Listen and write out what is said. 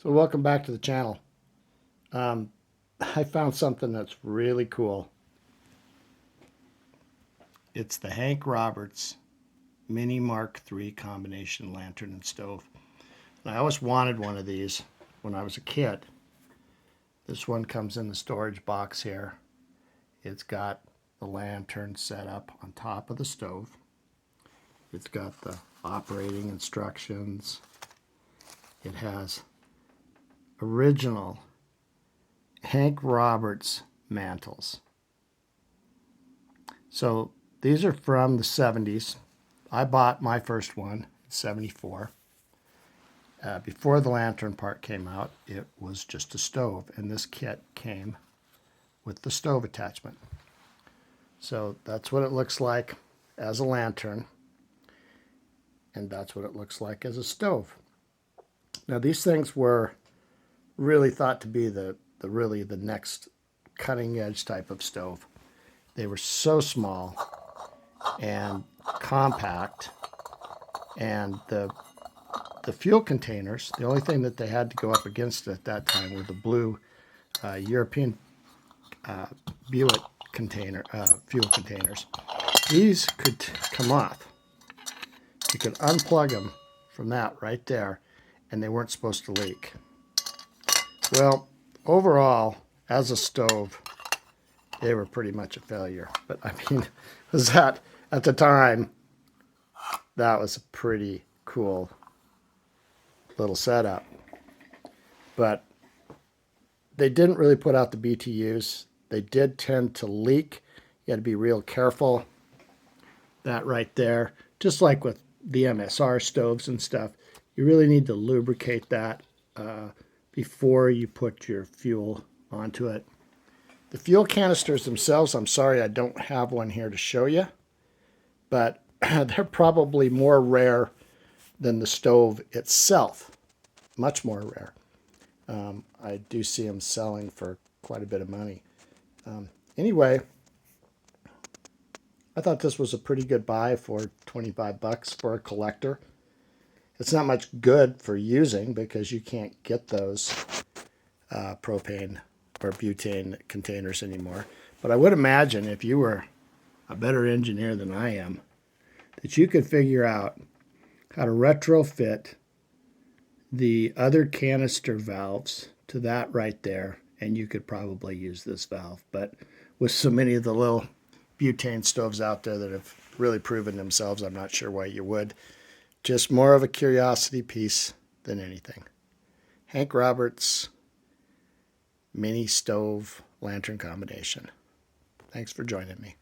So welcome back to the channel. I found something that's really cool. It's the Hank Roberts Mini Mark III combination lantern and stove. And I always wanted one of these when I was a kid. This one comes in the storage box here. It's got the lantern set up on top of the stove. It's got the operating instructions. It has original Hank Roberts mantles. So these are from the 70s. I bought my first one in 74. Before the lantern part came out, it was just a stove, and this kit came with the stove attachment. So that's what it looks like as a lantern, and that's what it looks like as a stove. Now these things were really thought to be the next cutting edge type of stove. They were so small and compact, and the fuel containers, the only thing that they had to go up against at that time were the blue European Buick container fuel containers. These could come off. You could unplug them from that right there, and they weren't supposed to leak. Well, overall, as a stove, they were pretty much a failure. But I mean, was that at the time, that was a pretty cool little setup. But they didn't really put out the BTUs. They did tend to leak. You had to be real careful. That right there, just like with the MSR stoves and stuff, you really need to lubricate that before you put your fuel onto it. The fuel canisters themselves, I'm sorry I don't have one here to show you, but they're probably more rare than the stove itself. Much more rare. I do see them selling for quite a bit of money. Anyway, I thought this was a pretty good buy for 25 bucks for a collector. It's not much good for using because you can't get those propane or butane containers anymore. But I would imagine if you were a better engineer than I am, that you could figure out how to retrofit the other canister valves to that right there, and you could probably use this valve. But with so many of the little butane stoves out there that have really proven themselves, I'm not sure why you would. Just more of a curiosity piece than anything. Hank Roberts mini stove lantern combination. Thanks for joining me.